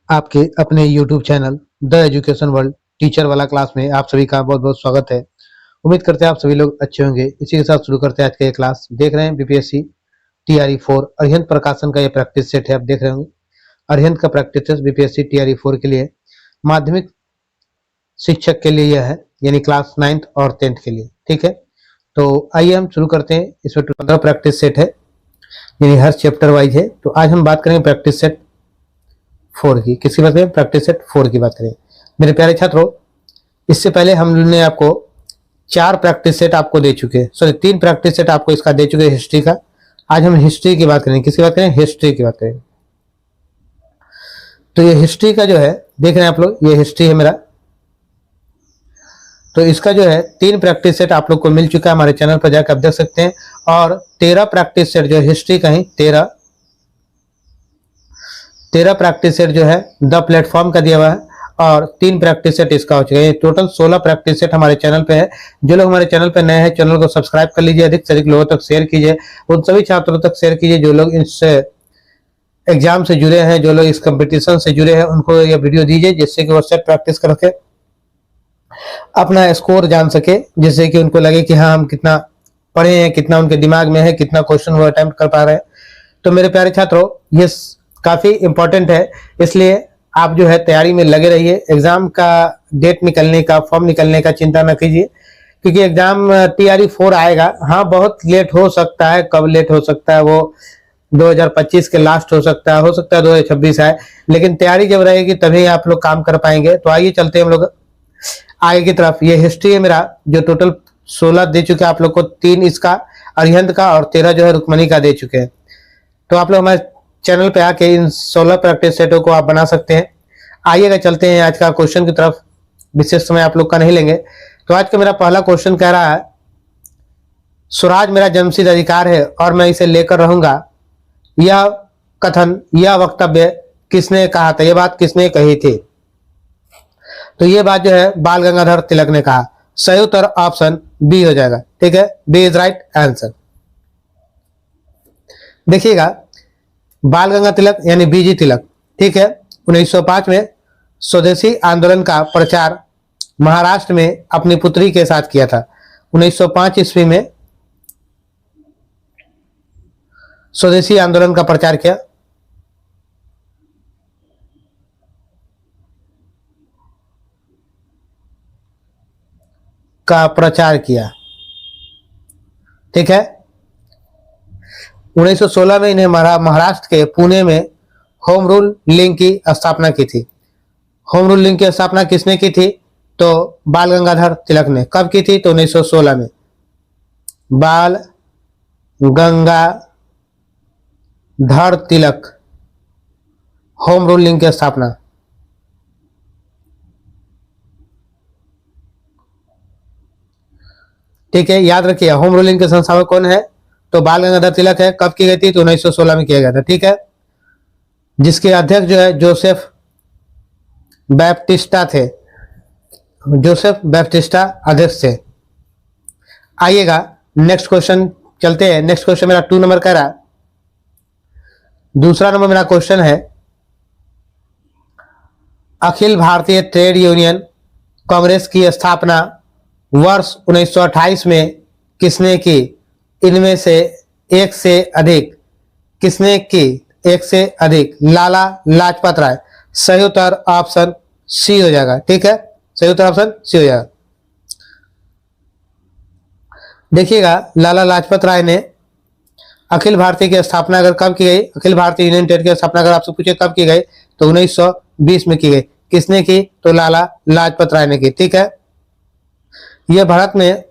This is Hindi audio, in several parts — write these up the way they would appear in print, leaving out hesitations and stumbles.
आपके अपने YouTube channel the education world teacher वाला क्लास में आप सभी का बहुत बहुत स्वागत है। उम्मीद करते हैं आप सभी लोग अच्छे होंगे। इसी के साथ शुरू करते हैं आज का ये क्लास। देख रहे हैं बीपीएससी TRE 4 अरिहंत प्रकाशन का ये प्रैक्टिस सेट है। आप देख रहे होंगे अरिहंत का प्रैक्टिस सेट बीपीएससी TRE 4 के लिए माध्यमिक शिक्षक के लिए यह है, यानी क्लास 9th और 10th के लिए। ठीक है, तो आइए हम शुरू करते हैं। इसमें 15 प्रैक्टिस सेट है, यानी हर चैप्टर वाइज है। तो आज हम बात करेंगे प्रैक्टिस सेट 4 की। किसकी बात करें? प्रैक्टिस सेट 4 की बात करें। मेरे प्यारे छात्रों, इससे पहले हमने आपको 4 प्रैक्टिस सेट आपको दे चुके हैं, सॉरी 3 प्रैक्टिस सेट आपको इसका दे चुके हैं हिस्ट्री का। आज हम हिस्ट्री की बात करें। किसकी बात करें? हिस्ट्री की बात करें। तो ये हिस्ट्री का जो है, देख रहे हैं आप लोग, ये हिस्ट्री है मेरा। तो इसका जो है 3 प्रैक्टिस सेट आप लोग को मिल चुका है। हमारे चैनल पर जाकर आप देख सकते हैं। और 13 प्रैक्टिस सेट जो हिस्ट्री का ही 13 प्रैक्टिस सेट जो है द प्लेटफॉर्म का दिया हुआ है, और 3 प्रैक्टिस सेट इसका हो चुका है। टोटल 16 प्रैक्टिस सेट हमारे चैनल पे है। जो लोग हमारे चैनल पे नए हैं, चैनल को सब्सक्राइब कर लीजिए, अधिक से अधिक लोगों तक शेयर कीजिए, उन सभी छात्रों तक शेयर कीजिए जो लोग इस एग्जाम से जुड़े हैं, जो लोग इस कंपटीशन से जुड़े हैं, उनको यह वीडियो दीजिए, जिससे कि वो सेट प्रैक्टिस करके अपना स्कोर जान सके, जिससे कि उनको लगे कि हाँ हम कितना पढ़े हैं, कितना उनके दिमाग में है, कितना क्वेश्चन वो अटेम्प्ट कर पा रहे हैं। तो मेरे प्यारे छात्रों, ये काफी इंपॉर्टेंट है, इसलिए आप जो है तैयारी में लगे रहिए। एग्जाम का डेट निकलने का, फॉर्म निकलने का चिंता न कीजिए, क्योंकि एग्जाम TRE 4 आएगा। हाँ, बहुत लेट हो सकता है। कब लेट हो सकता है? वो 2025 के लास्ट हो सकता है 2026 आए, लेकिन तैयारी जब रहेगी तभी आप लोग काम कर पाएंगे। तो आइए चलते हैं हम लोग आगे की तरफ। ये हिस्ट्री है मेरा, जो टोटल 16 दे चुके हैं आप लोग को। 3 इसका अरिहंत का और 13 जो है रुक्मणी का दे चुके हैं। तो आप लोग हमारे चैनल पे आके इन 16 प्रैक्टिस सेटों को आप बना सकते हैं। आइएगा चलते हैं आज का क्वेश्चन की तरफ। विशेष समय आप लोग का नहीं लेंगे। तो आज का मेरा पहला क्वेश्चन कह रहा है, स्वराज मेरा जन्मसिद्ध अधिकार है और मैं इसे लेकर रहूंगा। यह कथन, यह वक्तव्य किसने कहा था? यह बात किसने कही थी? तो ये बात जो है बाल गंगाधर तिलक ने कहा। सही उत्तर ऑप्शन बी हो जाएगा। ठीक है, बी इज राइट आंसर। देखिएगा, बाल गंगा तिलक यानी BG तिलक, ठीक है, 1905 में स्वदेशी आंदोलन का प्रचार महाराष्ट्र में अपनी पुत्री के साथ किया था। 1905 ईस्वी में स्वदेशी आंदोलन का प्रचार किया। ठीक है, 1916 में इन्हें महाराष्ट्र के पुणे में होम रूल लीग की स्थापना की थी। होम रूल लीग की स्थापना किसने की थी? तो बाल गंगाधर तिलक ने। कब की थी? तो 1916 में। बाल Gangadhar Tilak, home rule league की स्थापना। ठीक है, याद रखिए, होम रूलिंग के संस्थापक कौन है? तो बाल गंगाधर तिलक है। कब की गई थी? तो 1916 में किया गया था। ठीक है, जिसके अध्यक्ष जो है जोसेफ बैप्टिस्टा थे। जोसेफ बैप्टिस्टा अध्यक्ष थे। आइएगा नेक्स्ट क्वेश्चन चलते हैं। नेक्स्ट क्वेश्चन मेरा 2 नंबर का रहा। दूसरा नंबर मेरा क्वेश्चन है, अखिल भारतीय ट्रेड यूनियन कांग्रेस की स्थापना वर्ष 1928 में किसने की? इनमें से एक से अधिक किसने की? एक से अधिक लाला लाजपत राय। सही उत्तर ऑप्शन सी हो जाएगा। ठीक है, सही उत्तर ऑप्शन सी हो जाएगा। देखिएगा, लाला लाजपत राय ने अखिल भारतीय की स्थापना अगर कब की गई, अखिल भारतीय यूनियन टेरिटरी की स्थापना अगर आपसे पूछे कब की गई, तो 1920 में की गई। किसने की? तो लाला लाजपत राय ने की। ठीक है, यह भारत में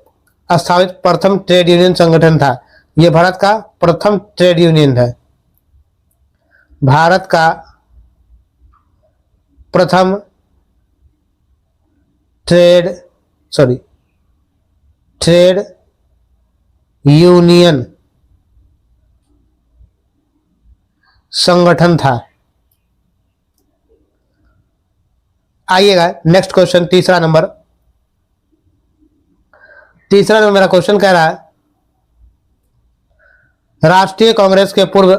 स्थापित प्रथम ट्रेड यूनियन संगठन था। यह भारत का प्रथम ट्रेड यूनियन है। भारत का प्रथम ट्रेड यूनियन संगठन था। आइएगा नेक्स्ट क्वेश्चन, तीसरा नंबर मेरा क्वेश्चन कह रहा है, राष्ट्रीय कांग्रेस के पूर्व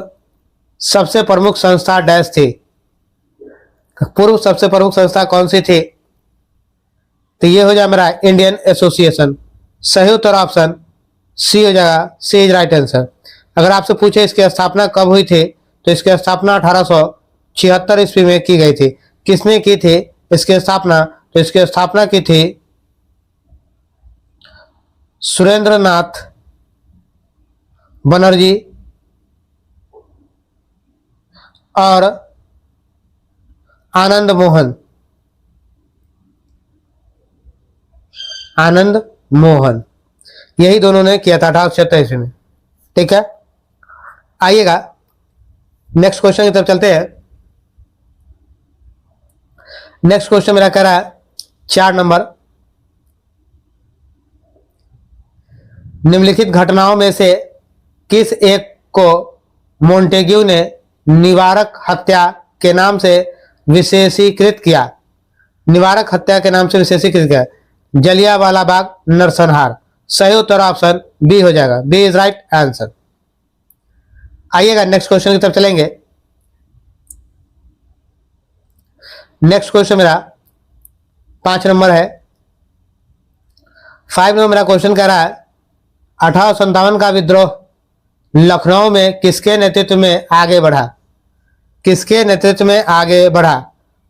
सबसे प्रमुख संस्था डैश थी। पूर्व सबसे प्रमुख संस्था कौन सी थी? तो ये हो जाएगा मेरा इंडियन एसोसिएशन। सही उत्तर ऑप्शन सी हो जाएगा, सी इज राइट आंसर। अगर आपसे पूछे इसकी स्थापना कब हुई थी, तो इसकी स्थापना 1876 ईस्वी में की गई थी। किसने की थी इसकी स्थापना? तो इसकी स्थापना की थी सुरेंद्र नाथ बनर्जी और आनंद मोहन। आनंद मोहन, यही दोनों ने किया था 1876 ईस्वी में। ठीक है, आइएगा नेक्स्ट क्वेश्चन की तरफ चलते हैं। नेक्स्ट क्वेश्चन मेरा कह रहा है 4 नंबर, निम्नलिखित घटनाओं में से किस एक को मोंटेग्यू ने निवारक हत्या के नाम से विशेषीकृत किया? निवारक हत्या के नाम से विशेषीकृत किया, जलियांवाला बाग नरसंहार। सही उत्तर ऑप्शन बी हो जाएगा, बी इज राइट आंसर। आइएगा नेक्स्ट क्वेश्चन की तरफ चलेंगे। नेक्स्ट क्वेश्चन मेरा 5 नंबर है। 5 नंबर मेरा क्वेश्चन कह रहा है 1857 का विद्रोह लखनऊ में किसके नेतृत्व में आगे बढ़ा? किसके नेतृत्व में आगे बढ़ा?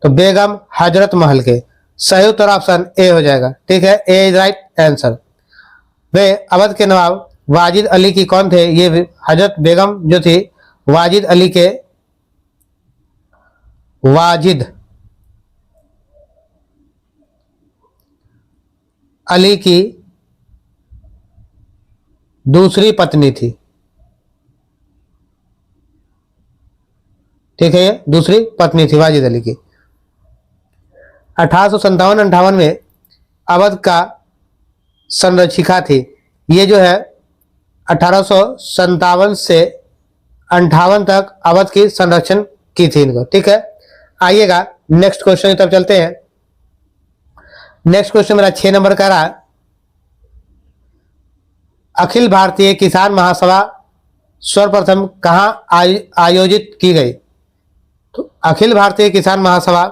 तो बेगम हजरत महल के। सही उत्तर ऑप्शन ए हो जाएगा। ठीक है, ए इज राइट आंसर। वे अवध के नवाब वाजिद अली की कौन थे? ये हजरत बेगम जो थी वाजिद अली के, वाजिद अली की दूसरी पत्नी थी। ठीक है, ये दूसरी पत्नी थी वाजिद अली की। 1857-58 में अवध का संरक्षिका थी। ये जो है 1857 से 58 तक अवध की संरक्षण की थी इनको। ठीक है, आइएगा नेक्स्ट क्वेश्चन की तरफ चलते हैं। नेक्स्ट क्वेश्चन मेरा 6 नंबर का रहा, अखिल भारतीय किसान महासभा सर्वप्रथम कहां आयोजित की गई? तो अखिल भारतीय किसान महासभा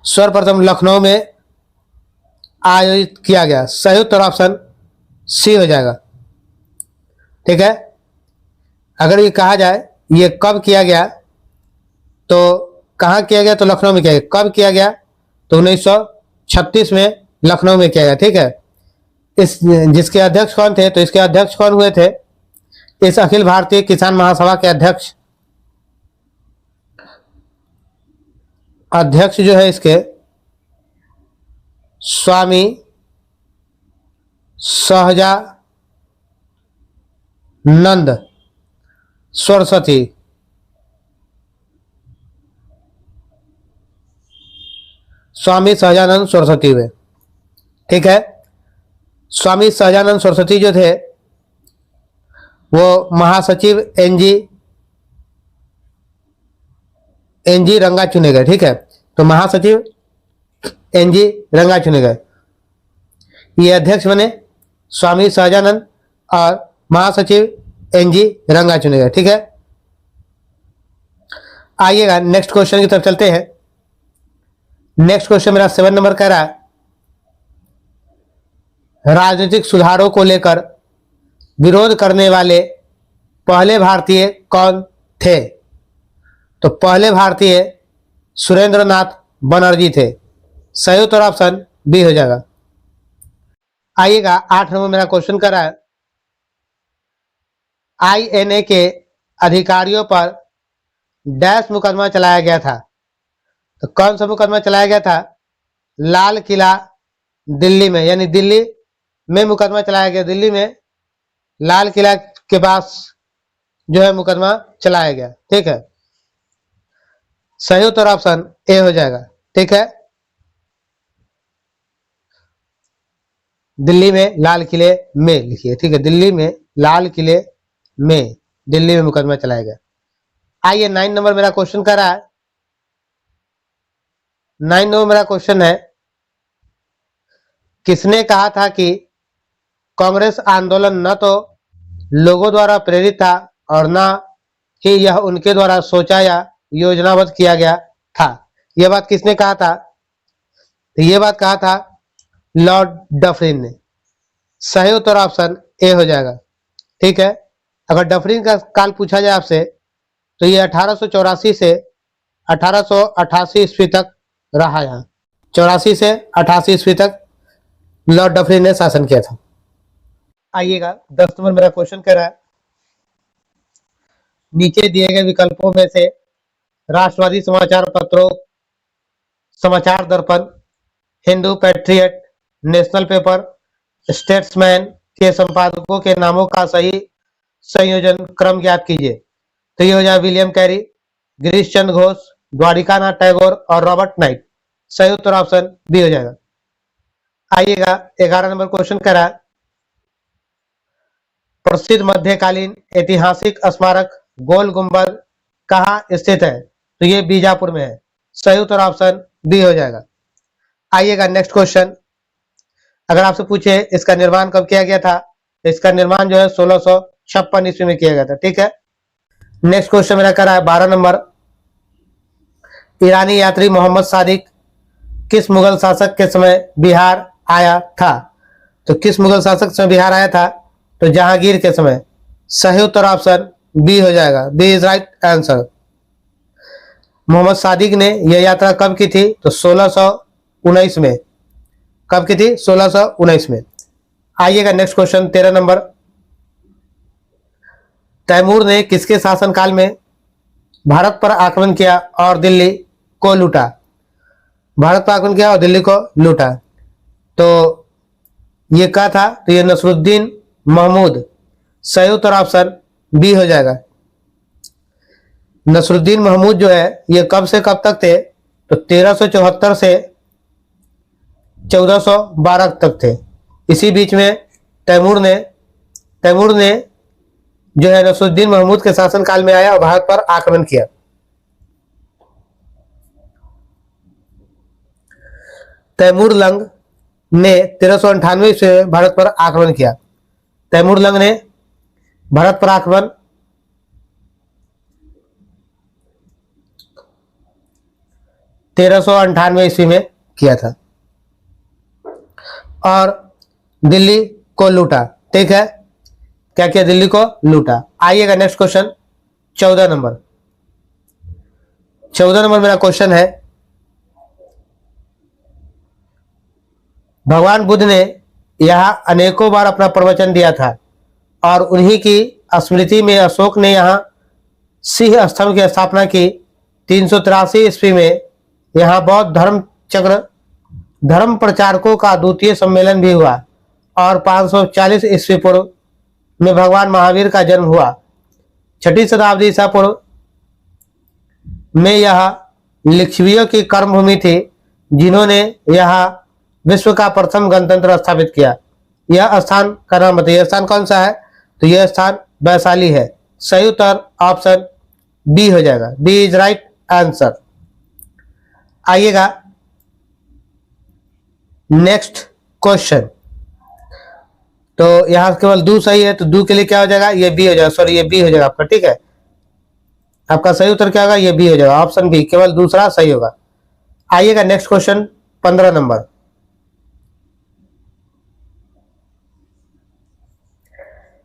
सर्वप्रथम लखनऊ में आयोजित किया गया। सही उत्तर ऑप्शन सी हो जाएगा। ठीक है, अगर ये कहा जाए ये कब किया गया, तो कहाँ किया गया? तो लखनऊ में किया गया। कब किया गया? तो 1936 में लखनऊ में किया गया। ठीक है, इस जिसके अध्यक्ष कौन थे? तो इसके अध्यक्ष कौन हुए थे? इस अखिल भारतीय किसान महासभा के अध्यक्ष जो है इसके स्वामी सहजानंद सरस्वती। स्वामी सहजानंद सरस्वती हुए। ठीक है, स्वामी सहजानंद सरस्वती जो थे वो महासचिव एनजी रंगा चुने गए। ठीक है, तो महासचिव एनजी रंगा चुने गए। ये अध्यक्ष बने स्वामी सहजानंद और महासचिव एनजी रंगा चुने गए। ठीक है, आइएगा नेक्स्ट क्वेश्चन की तरफ चलते हैं। नेक्स्ट क्वेश्चन मेरा 7 नंबर कह रहा है, राजनीतिक सुधारों को लेकर विरोध करने वाले पहले भारतीय कौन थे? तो पहले भारतीय सुरेंद्र नाथ बनर्जी थे। सही उत्तर ऑप्शन बी हो जाएगा। आइएगा 8 नंबर मेरा क्वेश्चन कर रहा है, आईएनए के अधिकारियों पर डैश मुकदमा चलाया गया था। तो कौन सा मुकदमा चलाया गया था? लाल किला दिल्ली में, यानी दिल्ली में मुकदमा चलाया गया। दिल्ली में लाल किला के पास जो है मुकदमा चलाया गया। ठीक है, सही उत्तर ऑप्शन ए हो जाएगा। ठीक है, दिल्ली में लाल किले में लिखिए। ठीक है, दिल्ली में लाल किले में, दिल्ली में मुकदमा चलाया गया। आइए 9 नंबर मेरा क्वेश्चन कर रहा है। 9 नंबर मेरा क्वेश्चन है, किसने कहा था कि कांग्रेस आंदोलन न तो लोगों द्वारा प्रेरित था और न ही यह उनके द्वारा सोचा या योजनाबद्ध किया गया था। यह बात किसने कहा था? तो ये बात कहा था लॉर्ड डफरिन ने। सही उत्तर ऑप्शन ए हो जाएगा। ठीक है, अगर डफरिन का काल पूछा जाए आपसे तो ये 1884 से 1888 ईस्वी तक रहा। यहाँ 84 से 88 ईस्वी तक लॉर्ड डफरिन ने शासन किया था। आइएगा 10 नंबर मेरा क्वेश्चन कह रहा है, नीचे दिए गए विकल्पों में से राष्ट्रवादी समाचार पत्रों समाचार दर्पण, Hindu patriot, national paper, statesman के संपादकों के नामों का सही संयोजन क्रम ज्ञात कीजिए। तो ये हो जाए विलियम कैरी, गिरीश चंद्र घोष, द्वारिकानाथ टैगोर और रॉबर्ट नाइट। सही उत्तर ऑप्शन बी हो जाएगा। आइएगा 11 नंबर क्वेश्चन कह रहा है, प्रसिद्ध मध्यकालीन ऐतिहासिक स्मारक गोल गुंबद कहाँ स्थित है? तो ये बीजापुर में है। सही उत्तर ऑप्शन बी हो जाएगा। आइएगा नेक्स्ट क्वेश्चन, अगर आपसे पूछे इसका निर्माण कब किया गया था, तो इसका निर्माण जो है 1656 ईस्वी में किया गया था। ठीक है, नेक्स्ट क्वेश्चन मेरा कर रहा है 12 नंबर, ईरानी यात्री मोहम्मद सादिक किस मुगल शासक के समय बिहार आया था? तो किस मुगल शासक समय बिहार आया था? तो जहांगीर के समय। सही उत्तर ऑप्शन बी हो जाएगा, B is right answer. Mohammad Sadiq ने यह यात्रा कब की थी? तो 1619 में। कब की थी? 1619 में। आइएगा नेक्स्ट क्वेश्चन 13 नंबर, तैमूर ने किसके शासनकाल में भारत पर आक्रमण किया और दिल्ली को लूटा? भारत पर आक्रमण किया और दिल्ली को लूटा, तो ये क्या था? तो ये नसरुद्दीन महमूद। सही उत्तर ऑप्शन बी हो जाएगा। नसरुद्दीन महमूद जो है ये कब से कब तक थे? तो 1374 से 1412 तक थे। इसी बीच में तैमूर ने जो है नसरुद्दीन महमूद के शासनकाल में आया और भारत पर आक्रमण किया। तैमूर लंग ने 1398 से भारत पर आक्रमण किया। तैमूर लंग ने भारत पर आक्रमण 1398 ईस्वी में किया था और दिल्ली को लूटा। ठीक है, क्या किया? दिल्ली को लूटा। आइएगा नेक्स्ट क्वेश्चन 14 नंबर। 14 नंबर मेरा क्वेश्चन है, भगवान बुद्ध ने यहां अनेकों बार अपना प्रवचन दिया था और उन्हीं की स्मृति में अशोक ने यहां सिंह स्तंभ की स्थापना की। 383 ईस्वी में यहां बौद्ध धर्म प्रचारकों का द्वितीय सम्मेलन भी हुआ और 540 ईस्वी पूर्व में भगवान महावीर का जन्म हुआ। 6ठी शताब्दी ईसा पूर्व में यह लिच्छवियों की कर्मभूमि थी जिन्होंने यह विश्व का प्रथम गणतंत्र स्थापित किया। यह स्थान का नाम बताइए, स्थान कौन सा है? तो यह स्थान वैशाली है। सही उत्तर ऑप्शन बी हो जाएगा, बी इज राइट आंसर। आइएगा नेक्स्ट क्वेश्चन, तो यहां केवल दो सही है, तो दो के लिए क्या हो जाएगा? ये बी हो जाएगा, सॉरी ये बी हो जाएगा आपका। ठीक है, आपका सही उत्तर क्या होगा? ये बी हो जाएगा, ऑप्शन बी, केवल दूसरा सही होगा। आइएगा नेक्स्ट क्वेश्चन 15 नंबर,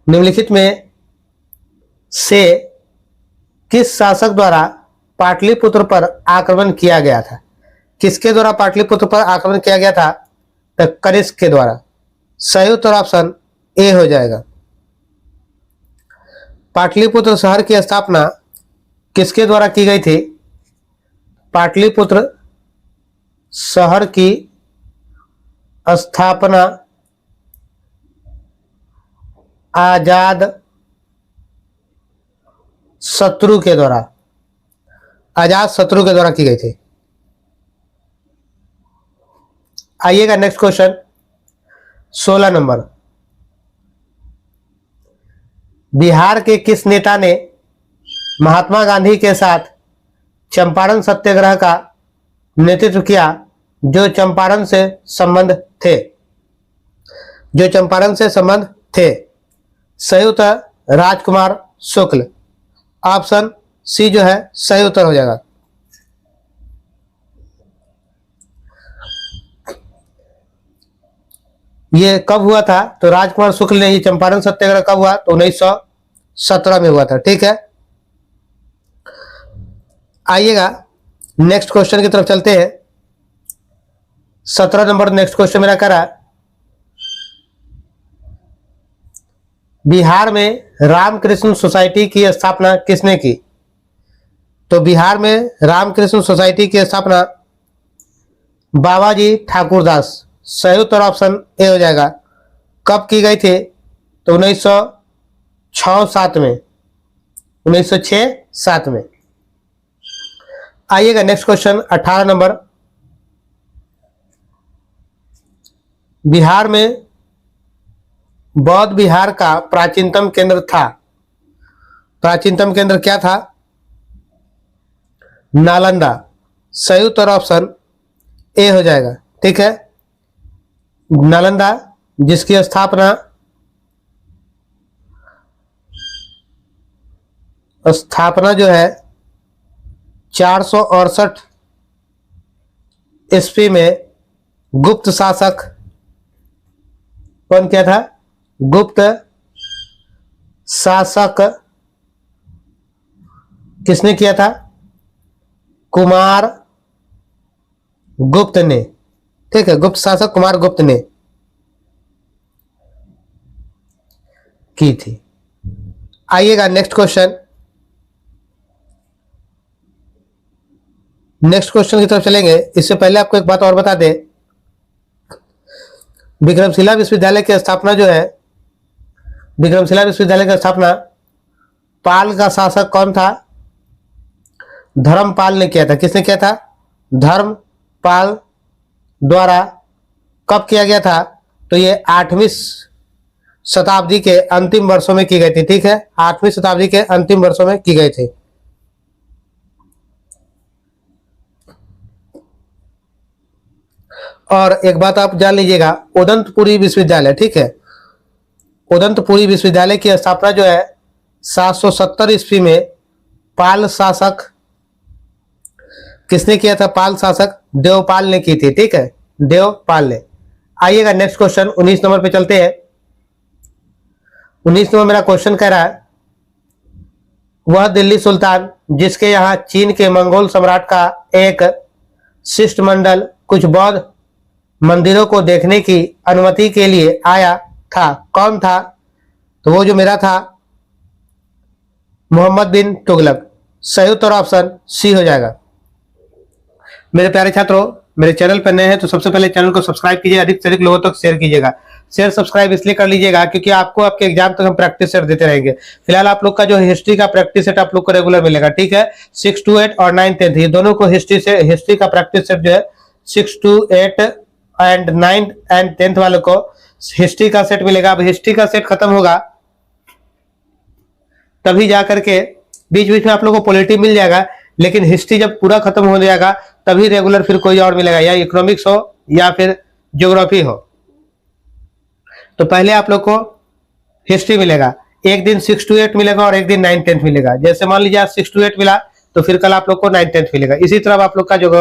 निम्नलिखित में से किस शासक द्वारा पाटलिपुत्र पर आक्रमण किया गया था? किसके द्वारा पाटलिपुत्र पर आक्रमण किया गया था? तो कनिष्क के द्वारा। सही उत्तर ऑप्शन ए हो जाएगा। पाटलिपुत्र शहर की स्थापना किसके द्वारा की गई थी? पाटलिपुत्र शहर की स्थापना आजाद शत्रु के द्वारा की गई थी। आइएगा नेक्स्ट क्वेश्चन 16 नंबर, बिहार के किस नेता ने महात्मा गांधी के साथ चंपारण सत्याग्रह का नेतृत्व किया जो चंपारण से संबंध थे? सही उत्तर राजकुमार शुक्ल, ऑप्शन सी जो है सही उत्तर हो जाएगा। ये कब हुआ था? तो राजकुमार शुक्ल ने ये चंपारण सत्याग्रह कब हुआ? तो 1917 में हुआ था। ठीक है, आइएगा नेक्स्ट क्वेश्चन की तरफ चलते हैं। 17 नंबर नेक्स्ट क्वेश्चन मेरा करा, बिहार में रामकृष्ण सोसाइटी की स्थापना किसने की? तो बिहार में रामकृष्ण सोसाइटी की स्थापना बाबाजी ठाकुरदास, सही उत्तर ऑप्शन ए हो जाएगा। कब की गई थी? तो 1906-7 में, 1906-7 में। आइएगा नेक्स्ट क्वेश्चन 18 नंबर, बिहार में बौद्ध विहार का प्राचीनतम केंद्र था। प्राचीनतम केंद्र क्या था? नालंदा, सही उत्तर ऑप्शन ए हो जाएगा। ठीक है, नालंदा जिसकी स्थापना जो है 468 ईस्वी में गुप्त शासक, कौन किया था? गुप्त शासक किसने किया था? कुमार गुप्त ने। ठीक है, गुप्त शासक कुमार गुप्त ने की थी। आइएगा नेक्स्ट क्वेश्चन, नेक्स्ट क्वेश्चन की तरफ चलेंगे। इससे पहले आपको एक बात और बता दें, विक्रमशिला विश्वविद्यालय की स्थापना जो है, विक्रमशिला विश्वविद्यालय की स्थापना पाल का शासक कौन था? धर्मपाल ने किया था। किसने किया था? धर्मपाल द्वारा। कब किया गया था? तो ये 8वीं शताब्दी के अंतिम वर्षों में की गई थी। ठीक है, 8वीं शताब्दी के अंतिम वर्षों में की गई थी। और एक बात आप जान लीजिएगा, उदंतपुरी विश्वविद्यालय, ठीक है, उदंतपुरी विश्वविद्यालय की स्थापना जो है 770 ईस्वी में पाल शासक, किसने किया था? पाल शासक देवपाल ने की थी। ठीक है, देवपाल ने। आइएगा नेक्स्ट क्वेश्चन 19 नंबर पे चलते हैं। 19 नंबर मेरा क्वेश्चन कह रहा है, वह दिल्ली सुल्तान जिसके यहाँ चीन के मंगोल सम्राट का एक शिष्टमंडल कुछ बौद्ध मंदिरों को देखने की अनुमति के लिए आया था, कौन था? तो वो जो मेरा था मोहम्मद बिन तुगलक, सही उत्तर ऑप्शन सी हो जाएगा। मेरे प्यारे छात्रों, मेरे चैनल पर नए हैं तो सबसे पहले चैनल को सब्सक्राइब कीजिए, अधिक से अधिक लोगों तक शेयर कीजिएगा। शेयर सब्सक्राइब इसलिए कर लीजिएगा क्योंकि आपको आपके एग्जाम तक हम प्रैक्टिस सेट देते रहेंगे। फिलहाल आप लोग का जो हिस्ट्री का प्रैक्टिस सेट आप लोग को रेगुलर मिलेगा। ठीक है, 6 to 8 और 9 10 ये दोनों को हिस्ट्री का प्रैक्टिस सेट जो है 6 to 8 एंड 9 एंड 10 वालों को हिस्ट्री का सेट मिलेगा। अब हिस्ट्री का सेट खत्म होगा तभी जाकर के बीच बीच में आप लोगों को पॉलिटी मिल जाएगा, लेकिन हिस्ट्री जब पूरा खत्म हो जाएगा तभी रेगुलर फिर कोई और मिलेगा, या इकोनॉमिक्स हो या फिर ज्योग्राफी हो। तो पहले आप लोग को हिस्ट्री मिलेगा, एक दिन 6 to 8 मिलेगा और एक दिन 9 10 मिलेगा। जैसे मान लीजिए आज 6 to 8 मिला तो फिर कल आप लोग को 9 10 मिलेगा। इसी तरह आप लोग का जो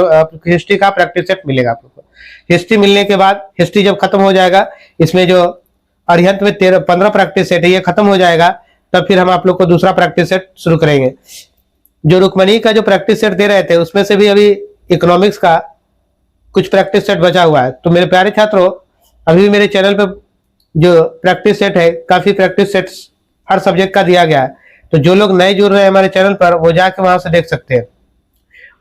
हिस्ट्री का प्रैक्टिस सेट मिलेगा आप लोग को। हिस्ट्री मिलने के बाद हिस्ट्री जब खत्म हो जाएगा, इसमें जो अरिहंत में 15 प्रैक्टिस सेट है ये खत्म हो जाएगा, तब फिर हम आप लोग को दूसरा प्रैक्टिस सेट शुरू करेंगे। जो रुक्मणी का जो प्रैक्टिस सेट दे रहे थे उसमें से भी अभी इकोनॉमिक्स का कुछ प्रैक्टिस सेट बचा हुआ है। तो मेरे प्यारे छात्रों, अभी मेरे चैनल पे जो प्रैक्टिस सेट है, काफी प्रैक्टिस सेट्स हर सब्जेक्ट का दिया गया है। तो जो लोग नए जुड़ रहे हैं हमारे चैनल पर वो जाके वहां से देख सकते हैं।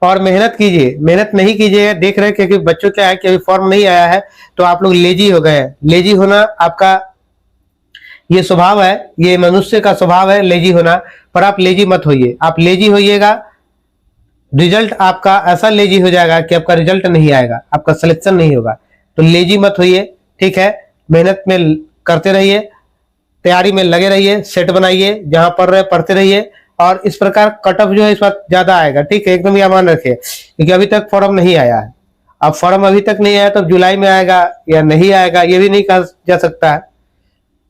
और मेहनत कीजिए, मेहनत नहीं कीजिए, देख रहे हैं क्योंकि बच्चों क्या है कि अभी फॉर्म नहीं आया है तो आप लोग लेजी हो गए हैं। लेजी होना आपका ये स्वभाव है, ये मनुष्य का स्वभाव है लेजी होना, पर आप लेजी मत होइए। आप लेजी होइएगा, रिजल्ट आपका ऐसा लेजी हो जाएगा कि आपका रिजल्ट नहीं आएगा, आपका सिलेक्शन नहीं होगा। तो लेजी मत होइए, ठीक है, मेहनत में करते रहिए, तैयारी में लगे रहिए, सेट बनाइए, जहां पढ़ रहे पढ़ते रहिए। और इस प्रकार कट ऑफ जो है इस वक्त ज्यादा आएगा। ठीक है, एकदम मान रखिए, क्योंकि अभी तक फॉर्म नहीं आया है। अब फॉर्म अभी तक नहीं आया तो जुलाई में आएगा या नहीं आएगा ये भी नहीं कहा जा सकता है।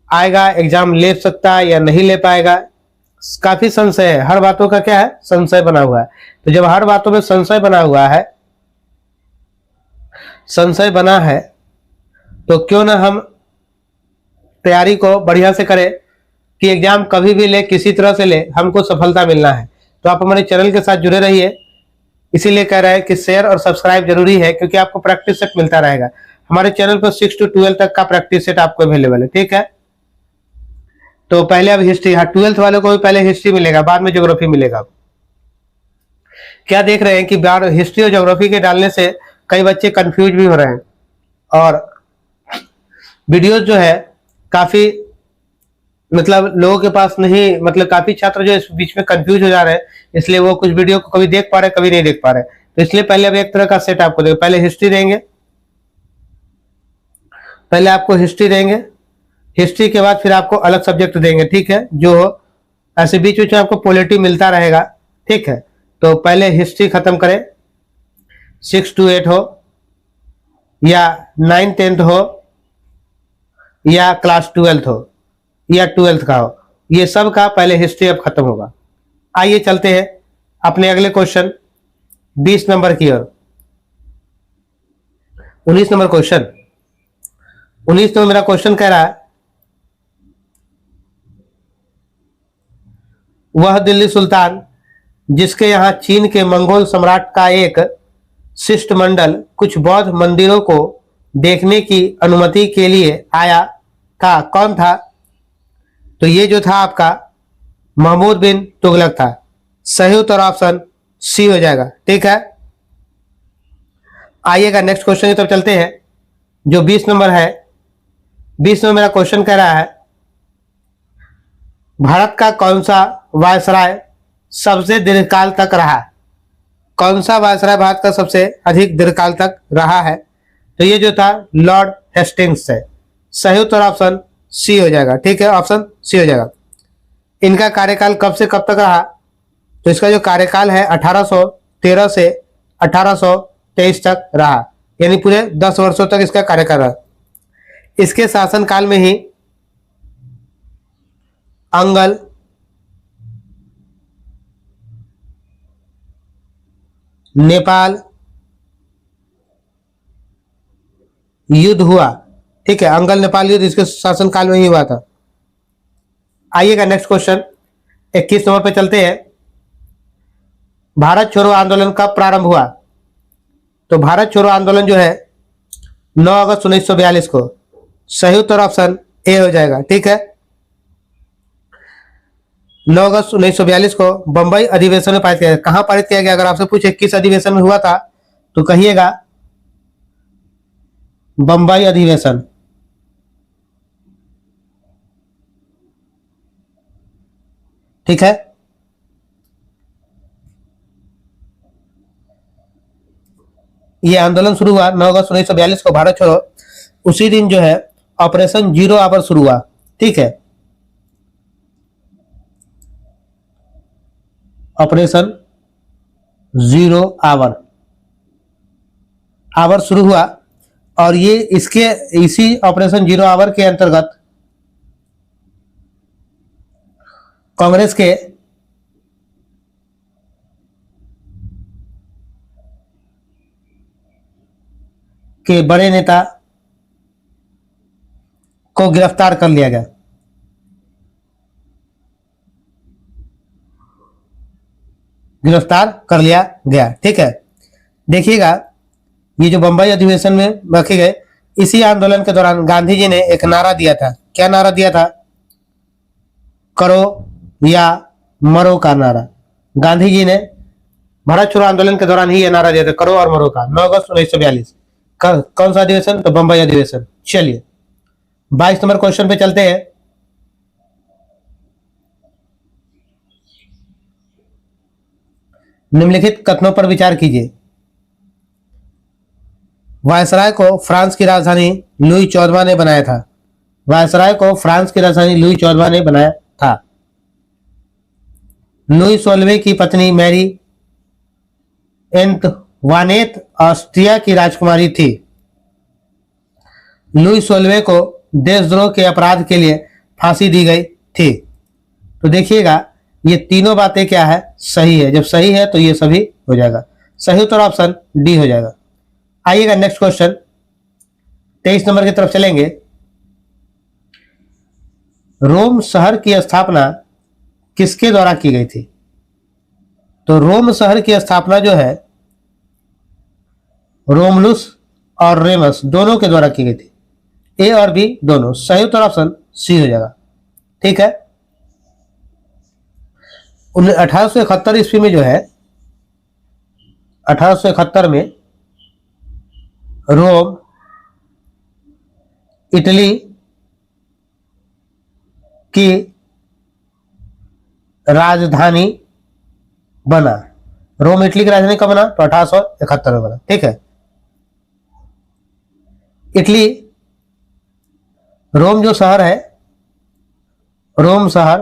आएगा, एग्जाम ले सकता है या नहीं ले पाएगा, काफी संशय है। हर बातों का क्या है, संशय बना हुआ है। तो जब हर बातों में संशय बना हुआ है, संशय बना है, तो क्यों ना हम तैयारी को बढ़िया से करें कि एग्जाम कभी भी ले, किसी तरह से ले, हमको सफलता मिलना है। तो आप हमारे चैनल के साथ जुड़े रहिए, इसीलिए कह रहे हैं कि शेयर और सब्सक्राइब जरूरी है, क्योंकि आपको प्रैक्टिस सेट मिलता रहेगा। हमारे चैनल पर 6 to 12 तक का प्रैक्टिस सेट आपको अवेलेबल है, ठीक है। तो पहले अब हिस्ट्री, हाँ 12th वालों को भी पहले हिस्ट्री मिलेगा, बाद में ज्योग्राफी मिलेगा। क्या देख रहे हैं कि बार हिस्ट्री और ज्योग्राफी के डालने से कई बच्चे कंफ्यूज भी हो रहे हैं, और वीडियोस जो है काफी मतलब लोगों के पास नहीं, मतलब काफी छात्र जो इस बीच में कंफ्यूज हो जा रहे हैं, इसलिए वो कुछ वीडियो को कभी देख पा रहे, कभी नहीं देख पा रहे। तो इसलिए पहले अब एक तरह का सेट आपको देंगे, पहले हिस्ट्री देंगे, पहले आपको हिस्ट्री देंगे, हिस्ट्री के बाद फिर आपको अलग सब्जेक्ट देंगे, ठीक है, जो ऐसे बीच बीच में आपको पॉलिटी मिलता रहेगा, ठीक है। तो पहले हिस्ट्री खत्म करें, 6 to 8 हो या 9th 10th हो या क्लास 12th हो या 12th का हो, ये सब का पहले हिस्ट्री अब खत्म होगा। आइए चलते हैं अपने अगले क्वेश्चन 20 नंबर की ओर। 19 नंबर क्वेश्चन, 19 में मेरा क्वेश्चन कह रहा है, वह दिल्ली सुल्तान जिसके यहां चीन के मंगोल सम्राट का एक शिष्टमंडल कुछ बौद्ध मंदिरों को देखने की अनुमति के लिए आया था, कौन था? तो ये जो था आपका महमूद बिन तुगलक था। सही उत्तर ऑप्शन सी हो जाएगा, ठीक है। आइएगा नेक्स्ट क्वेश्चन की तरफ चलते हैं, जो 20 नंबर है। 20 में मेरा क्वेश्चन कह रहा है, भारत का कौन सा वायसराय सबसे दीर्घकाल तक रहा? कौन सा वायसराय भारत का सबसे अधिक दीर्घकाल तक रहा है? तो ये जो था लॉर्ड हेस्टिंग्स है। सही उत्तर ऑप्शन सी हो जाएगा, ठीक है, ऑप्शन सी हो जाएगा। इनका कार्यकाल कब से कब तक रहा? तो इसका जो कार्यकाल है 1813 से 1823 तक रहा, यानी पूरे 10 वर्षों तक इसका कार्यकाल रहा। इसके शासनकाल में ही अंगल, नेपाल युद्ध हुआ, ठीक है, अंगल नेपाल युद्ध इसके शासनकाल में ही हुआ था। आइएगा नेक्स्ट क्वेश्चन 21 नंबर पे चलते हैं। भारत छोड़ो आंदोलन कब प्रारंभ हुआ? तो भारत छोड़ो आंदोलन जो है 9 अगस्त 1942 को। सही उत्तर ऑप्शन ए हो जाएगा, ठीक है। 9 अगस्त 1942 को बंबई अधिवेशन में पारित किया गया। कहां पारित किया गया? अगर आपसे पूछे किस अधिवेशन में हुआ था, तो कहिएगा बंबई अधिवेशन, ठीक है। यह आंदोलन शुरू हुआ 9 अगस्त 1942 को, भारत छोड़ो। उसी दिन जो है ऑपरेशन जीरो आवर शुरू हुआ, ठीक है। ऑपरेशन जीरो आवर शुरू हुआ, और ये इसी ऑपरेशन जीरो आवर के अंतर्गत कांग्रेस के बड़े नेता को गिरफ्तार कर लिया गया। ठीक है। देखिएगा ये जो बंबई अधिवेशन में रखे गए, इसी आंदोलन के दौरान गांधी जी ने एक नारा दिया था। क्या नारा दिया था? करो या मरो का नारा। गांधी जी ने भारत छोड़ो आंदोलन के दौरान ही यह नारा दिया था, करो और मरो का, 9 अगस्त 1942। कौन सा अधिवेशन? तो बंबई अधिवेशन। चलिए 22 नंबर क्वेश्चन पे चलते हैं। निम्नलिखित कथनों पर विचार कीजिए। वायसराय को फ्रांस की राजधानी लुई 14वां ने बनाया था। वायसराय को फ्रांस की राजधानी लुई 14वां ने बनाया था। लुई 16वें की पत्नी मैरी एंटवानेट ऑस्ट्रिया की राजकुमारी थी। लुई 16वें को देशद्रोह के अपराध के लिए फांसी दी गई थी। तो देखिएगा ये तीनों बातें क्या है? सही है। जब सही है तो ये सभी हो जाएगा। सही उत्तर ऑप्शन डी हो जाएगा। आइएगा नेक्स्ट क्वेश्चन 23 नंबर की तरफ चलेंगे। रोम शहर की स्थापना किसके द्वारा की गई थी? तो रोम शहर की स्थापना जो है रोमलुस और रेमस दोनों के द्वारा की गई थी। ए और बी दोनों। सही उत्तर ऑप्शन सी हो जाएगा। ठीक है। 1871 ईस्वी में जो है 1871 में रोम इटली की राजधानी बना। रोम इटली की राजधानी कब बना? तो 1871 में बना। ठीक है। इटली, रोम जो शहर है, रोम शहर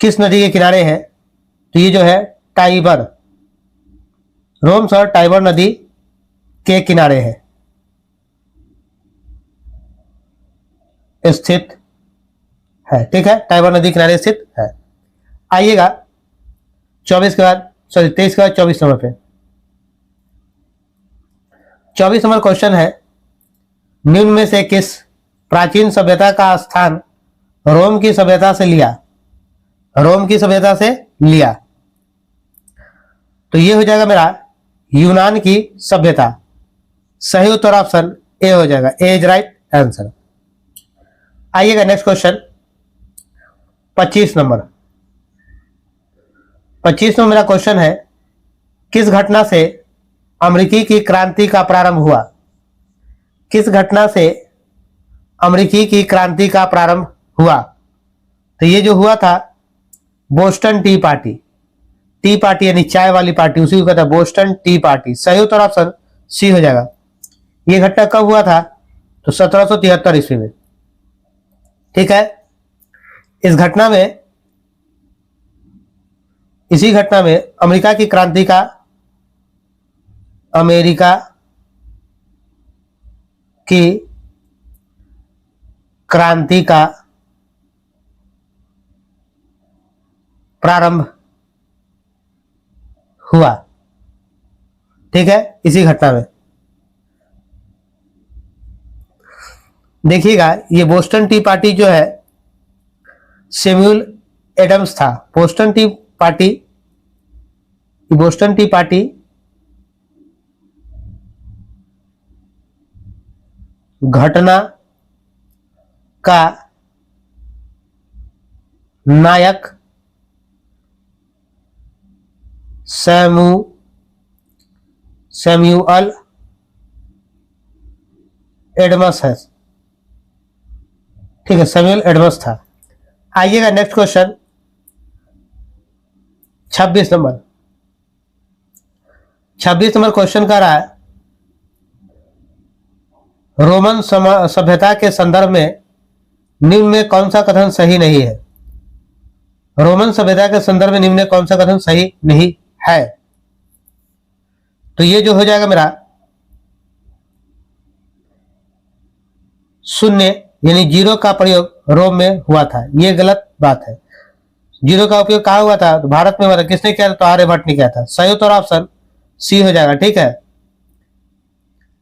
किस नदी के किनारे है? तो ये जो है टाइबर, रोम शहर टाइबर नदी के किनारे है स्थित है। ठीक है, टाइबर नदी किनारे स्थित है। आइएगा 24 के बाद, सॉरी 23 के बाद 24 नंबर पे। 24 नंबर क्वेश्चन है, निम्न में से किस प्राचीन सभ्यता का स्थान रोम की सभ्यता से लिया? रोम की सभ्यता से लिया। तो ये हो जाएगा मेरा यूनान की सभ्यता। सही उत्तर ऑप्शन ए हो जाएगा। ए इज राइट आंसर। आइएगा नेक्स्ट क्वेश्चन 25 नंबर। 25 में मेरा क्वेश्चन है, किस घटना से अमेरिकी की क्रांति का प्रारंभ हुआ? किस घटना से अमेरिकी की क्रांति का प्रारंभ हुआ? तो ये जो हुआ था Boston T party. T party यानी चाय वाली पार्टी, उसी को कहता है बोस्टन टी पार्टी। सही उत्तर ऑप्शन सी हो जाएगा। ये घटना कब हुआ था? तो 1773 ईस्वी में। ठीक है। इस घटना में, इसी घटना में अमेरिका की क्रांति का, अमेरिका की क्रांति का प्रारंभ हुआ। ठीक है, इसी घटना में। देखिएगा, ये बोस्टन टी पार्टी जो है सैमुअल एडम्स था। Boston T party, Boston T party घटना का नायक सैमुअल एडम्स है। ठीक है, सैमुअल एडम्स था। आइएगा next question 26 number. 26 number question का रहा है, रोमन सभ्यता के संदर्भ में निम्न में कौन सा कथन सही नहीं है? रोमन सभ्यता के संदर्भ में निम्न में कौन सा कथन सही नहीं है? तो ये जो हो जाएगा मेरा शून्य यानी जीरो का प्रयोग रोम में हुआ था। ये गलत बात है। जीरो का उपयोग कहाँ हुआ था? तो भारत में हुआ था। किसने किया था? तो आर्यभट्ट ने किया था। सही उत्तर ऑप्शन सी हो जाएगा। ठीक है।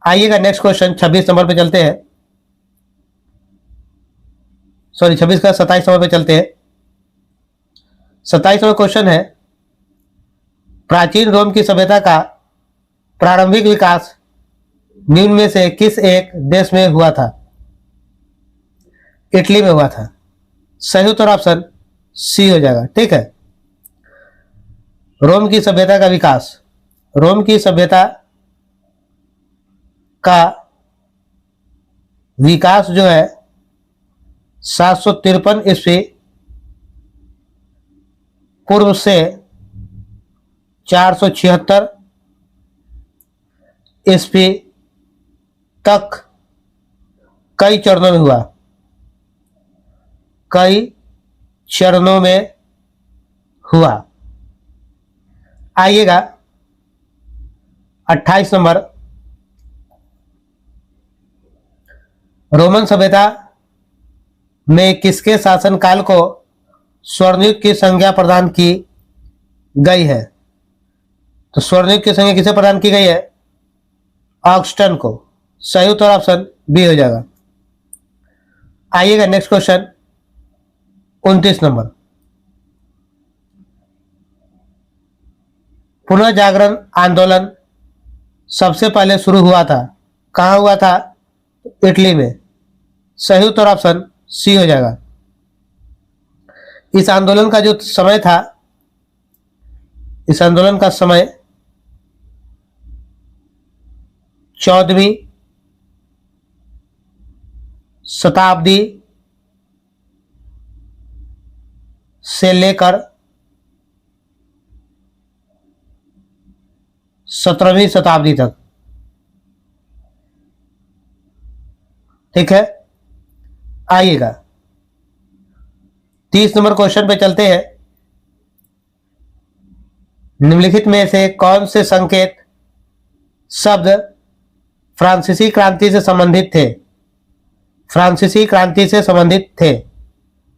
आइएगा नेक्स्ट क्वेश्चन 26 नंबर पे चलते हैं। सॉरी 26 का 27 नंबर पे चलते हैं। 27 नंबर क्वेश्चन है, प्राचीन रोम की सभ्यता का प्रारंभिक विकास निम्न में से किस एक देश में हुआ था? इटली में हुआ था। सही उत्तर ऑप्शन सी हो जाएगा। ठीक है। रोम की सभ्यता का विकास, रोम की सभ्यता का विकास जो है 753 ईस्वी पूर्व से 476 ईस्वी तक कई चरणों में हुआ। कई चरणों में हुआ। आइएगा 28 नंबर, रोमन सभ्यता में किसके शासनकाल को स्वर्णयुग की संज्ञा प्रदान की गई है? तो स्वर्णयुग की संज्ञा किसे प्रदान की गई है? ऑगस्टन को। सही उत्तर ऑप्शन बी हो जाएगा। आइएगा नेक्स्ट क्वेश्चन 29 नंबर। पुनः जागरण आंदोलन सबसे पहले शुरू हुआ था, कहां हुआ था? इटली में। सही उत्तर ऑप्शन सी हो जाएगा। इस आंदोलन का जो समय था, इस आंदोलन का समय 14वीं शताब्दी से लेकर 17वीं शताब्दी तक। ठीक है, आइएगा 30 नंबर क्वेश्चन पे चलते हैं। निम्नलिखित में से कौन से संकेत शब्द फ्रांसीसी क्रांति से संबंधित थे? फ्रांसीसी क्रांति से संबंधित थे।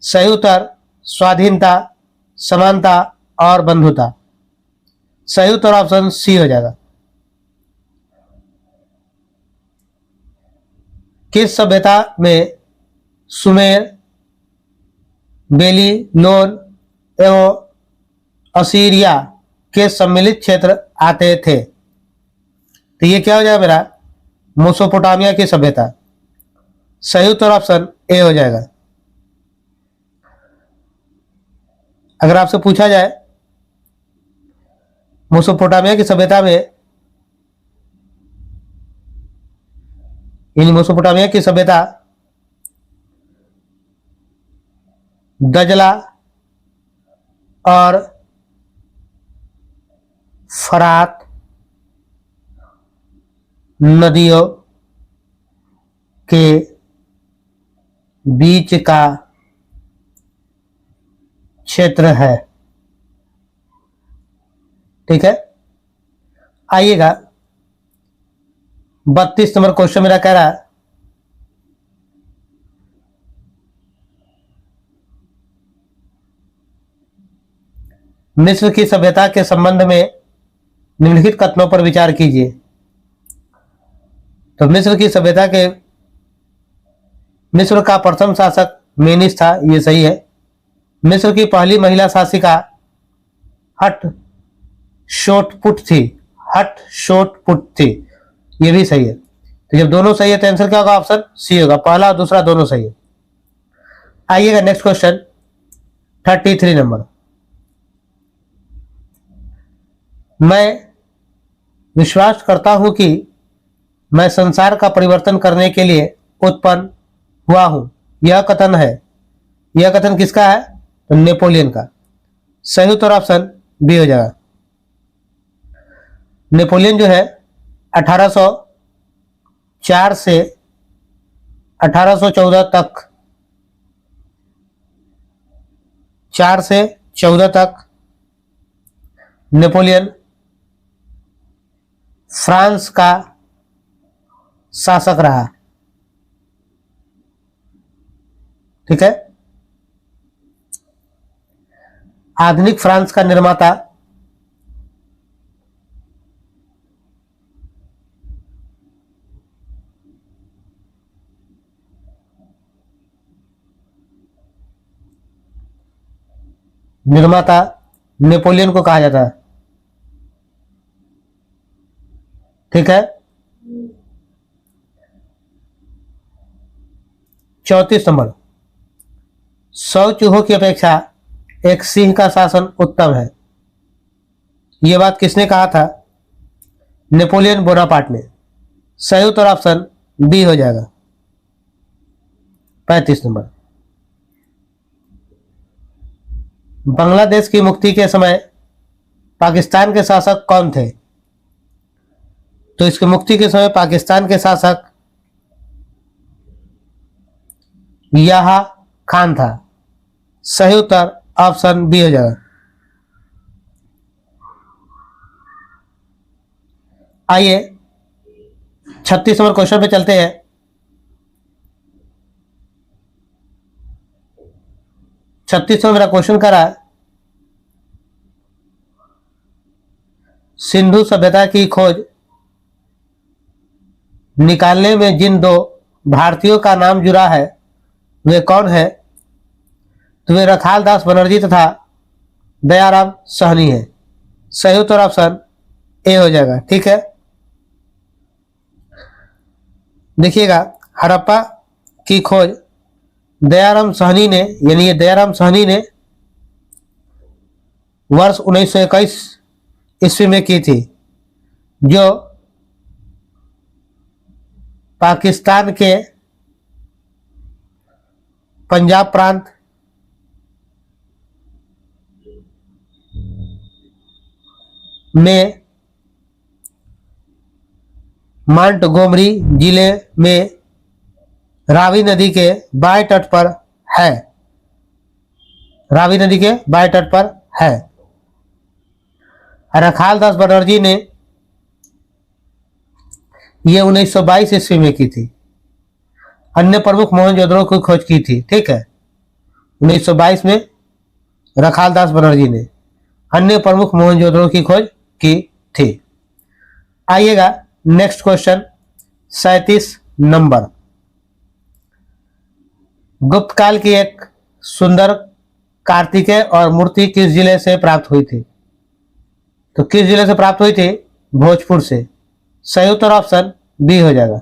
सही उत्तर स्वाधीनता, समानता और बंधुता। सही उत्तर ऑप्शन सी हो जाएगा। किस सभ्यता में सुमेर, बेबीलोन एवं असीरिया के सम्मिलित क्षेत्र आते थे? तो ये क्या हो जाएगा मेरा? मेसोपोटामिया की सभ्यता। सही उत्तर ऑप्शन ए हो जाएगा। अगर आपसे पूछा जाए मेसोपोटामिया की सभ्यता में, इन मेसोपोटामिया की सभ्यता दजला और फरात नदियों के बीच का क्षेत्र है। ठीक है, आइएगा 32 नंबर क्वेश्चन मेरा कह रहा है, मिस्र की सभ्यता के संबंध में निम्नलिखित कथनों पर विचार कीजिए। तो मिस्र का प्रथम शासक मेनिस था, ये सही है। मिस्र की पहली महिला शासिका हटशोटपुट थी, ये भी सही है। तो जब दोनों सही है तो आंसर क्या होगा? ऑप्शन सी होगा। पहला और दूसरा दोनों सही है। आइएगा नेक्स्ट क्वेश्चन 33 नंबर। मैं विश्वास करता हूं कि मैं संसार का परिवर्तन करने के लिए उत्पन्न हुआ हूं, यह कथन है। यह कथन किसका है? तो नेपोलियन का। सही उत्तर ऑप्शन बी हो जाएगा। नेपोलियन जो है 1804 से 1814 तक, 4 से 14 तक नेपोलियन फ्रांस का शासक रहा। ठीक है, आधुनिक फ्रांस का निर्माता नेपोलियन को कहा जाता है। ठीक है, 34 नंबर। 100 चूहों की अपेक्षा एक सिंह का शासन उत्तम है, यह बात किसने कहा था? नेपोलियन बोनापार्ट ने। सही उत्तर ऑप्शन बी हो जाएगा। 35 नंबर। बांग्लादेश की मुक्ति के समय पाकिस्तान के शासक कौन थे? तो इसकी मुक्ति के समय पाकिस्तान के शासक याहा खान था। सही उत्तर ऑप्शन बी हो जाएगा। आइए 36 नंबर क्वेश्चन पे चलते हैं। छत्तीस में मेरा क्वेश्चन करा, सिंधु सभ्यता की खोज निकालने में जिन दो भारतीयों का नाम जुड़ा है वे कौन है? तो वे रखाल दास बनर्जी तथा दयाराम साहनी है। सही उत्तर ऑप्शन ए हो जाएगा। ठीक है, देखिएगा, हड़प्पा की खोज दयाराम साहनी ने, यानी ये दयाराम साहनी ने वर्ष 1921 ईस्वी में की थी, जो पाकिस्तान के पंजाब प्रांत में मांटगोमरी जिले में रावी नदी के बाएं तट पर है। रावी नदी के बाएं तट पर है। रखाल दास बनर्जी ने यह 1922 ईस्वी में की थी। अन्य प्रमुख मोहनजोदड़ो की खोज की थी। ठीक है, 1922 में रखाल दास बनर्जी ने अन्य प्रमुख मोहनजोदड़ो की खोज की थी। आइएगा नेक्स्ट क्वेश्चन 37 नंबर। गुप्त काल की एक सुंदर कार्तिकेय और मूर्ति किस जिले से प्राप्त हुई थी? तो किस जिले से प्राप्त हुई थी? भोजपुर से। सही उत्तर ऑप्शन बी हो जाएगा।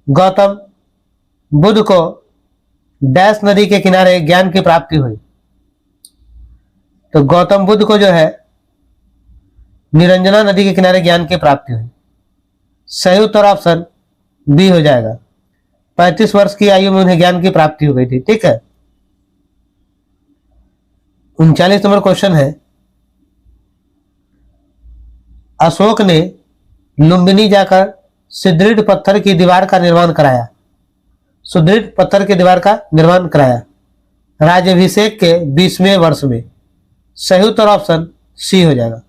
गौतम बुद्ध को डैश नदी के किनारे ज्ञान की प्राप्ति हुई? तो गौतम बुद्ध को जो है निरंजना नदी के किनारे ज्ञान की प्राप्ति हुई। सही उत्तर ऑप्शन बी हो जाएगा। 35 वर्ष की आयु में उन्हें ज्ञान की प्राप्ति हो गई थी। ठीक है, 39 नंबर क्वेश्चन है। अशोक ने लुम्बिनी जाकर सुदृढ़ पत्थर की दीवार का निर्माण कराया। सुदृढ़ पत्थर की दीवार का निर्माण कराया राज्याभिषेक के 20वें वर्ष में। सही उत्तर ऑप्शन सी हो जाएगा।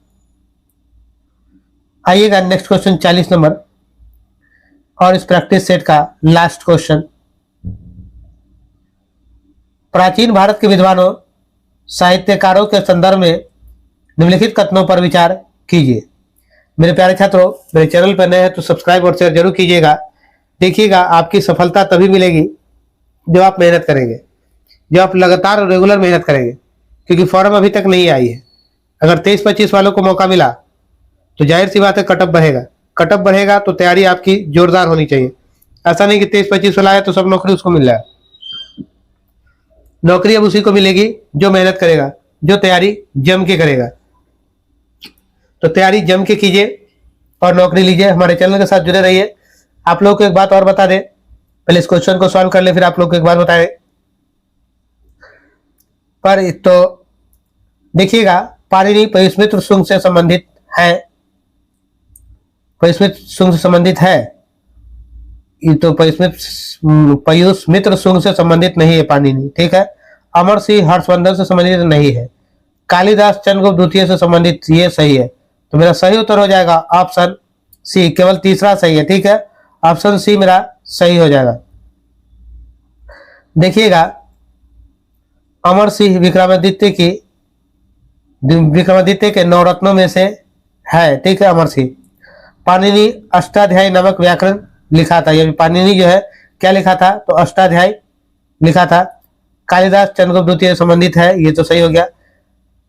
आइएगा नेक्स्ट क्वेश्चन 40 नंबर और इस प्रैक्टिस सेट का लास्ट क्वेश्चन। प्राचीन भारत के विद्वानों साहित्यकारों के संदर्भ में निम्नलिखित कथनों पर विचार कीजिए। मेरे प्यारे छात्रों, मेरे चैनल पर नए हैं तो सब्सक्राइब और शेयर जरूर कीजिएगा। देखिएगा, आपकी सफलता तभी मिलेगी जब आप मेहनत करेंगे, जब आप लगातार और रेगुलर मेहनत करेंगे, क्योंकि फॉर्म अभी तक नहीं आई है। अगर 23-25 वालों को मौका मिला तो जाहिर सी बात है कटअप बढ़ेगा। कटअप बढ़ेगा तो तैयारी आपकी जोरदार होनी चाहिए। ऐसा नहीं कि 23-25 वाला है तो सब नौकरी उसको मिल जाए। नौकरी अब उसी को मिलेगी जो मेहनत करेगा, जो तैयारी जम के करेगा। तो तैयारी जम के कीजिए और नौकरी लीजिए। हमारे चैनल के साथ जुड़े रहिए। आप लोगों को एक बात और बता दें, पहले इस क्वेश्चन को सॉल्व कर ले, फिर आप लोग को एक बात बताएं। पर तो देखिएगा, पाणिनि पयुस्मित्र शुंग से संबंधित है। पयुस्मित्र शुंग से संबंधित है, ये तो पयुस्मित्र शुंग से संबंधित नहीं है पाणिनि। ठीक है, अमर सिंह हर्षवर्धन से संबंधित नहीं है। कालिदास चंद्रगुप्त द्वितीय से संबंधित, ये सही है। तो मेरा सही उत्तर हो जाएगा ऑप्शन सी। केवल तीसरा सही है। ठीक है, ऑप्शन सी मेरा सही हो जाएगा। देखिएगा, अमर सिंह विक्रमादित्य के नवरत्नों में से है। ठीक है, अमर सिंह। पाणिनि अष्टाध्यायी नामक व्याकरण लिखा था। ये पाणिनि जो है क्या लिखा था? तो अष्टाध्यायी लिखा था। कालिदास चंद्रगुप्त द्वितीय संबंधित है, ये तो सही हो गया।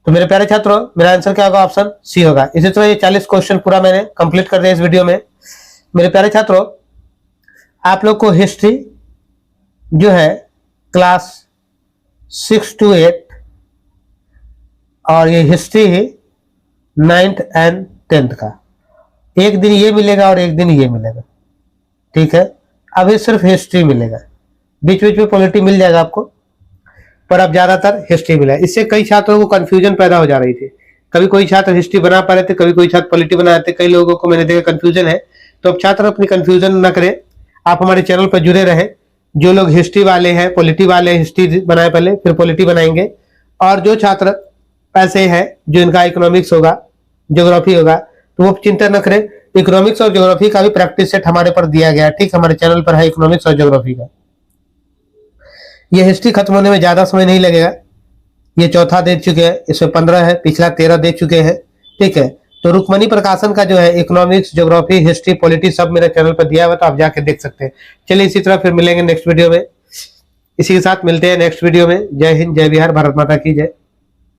तो मेरे प्यारे छात्रों, मेरा आंसर क्या होगा? ऑप्शन सी होगा। इसी तरह ये 40 क्वेश्चन पूरा मैंने कंप्लीट कर दिया इस वीडियो में। मेरे प्यारे छात्रों, आप लोग को हिस्ट्री जो है क्लास 6 to 8 और ये हिस्ट्री है 9th and 10th का, एक दिन ये मिलेगा और एक दिन ये मिलेगा। ठीक है, अभी सिर्फ हिस्ट्री मिलेगा, बीच बीच में पॉलिटी मिल जाएगा आपको, पर अब ज्यादातर हिस्ट्री मिला है। इससे कई छात्रों को कंफ्यूजन पैदा हो जा रही थी। कभी कोई छात्र हिस्ट्री बना पा रहे थे, कभी कोई छात्र पॉलिटी बना रहे थे। कई लोगों को मैंने देखा कंफ्यूजन है। तो अब छात्र अपनी कंफ्यूजन ना करें, आप हमारे चैनल पर जुड़े रहें। जो लोग हिस्ट्री वाले हैं, पॉलिटी वाले, हिस्ट्री बनाए पहले, फिर पॉलिटी बनाएंगे। और जो छात्र ऐसे हैं जो इनका इकोनॉमिक्स होगा, ज्योग्राफी होगा, तो वो चिंता न करें। इकोनॉमिक्स और ज्योग्राफी का भी प्रैक्टिस सेट हमारे पर दिया गया। ठीक, हमारे चैनल पर है इकोनॉमिक्स और ज्योग्राफी का। ये हिस्ट्री खत्म होने में ज्यादा समय नहीं लगेगा। ये चौथा देख चुके हैं, इसमें 15 है, पिछला 13 देख चुके हैं। ठीक है, तो रुक्मणी प्रकाशन का जो है इकोनॉमिक्स, ज्योग्राफी, हिस्ट्री, पॉलिटी सब मेरे चैनल पर दिया हुआ है, तो आप जाके देख सकते हैं। चलिए इसी तरह फिर मिलेंगे नेक्स्ट वीडियो में। इसी के साथ मिलते हैं नेक्स्ट वीडियो में। जय हिंद, जय बिहार, भारत माता की जय।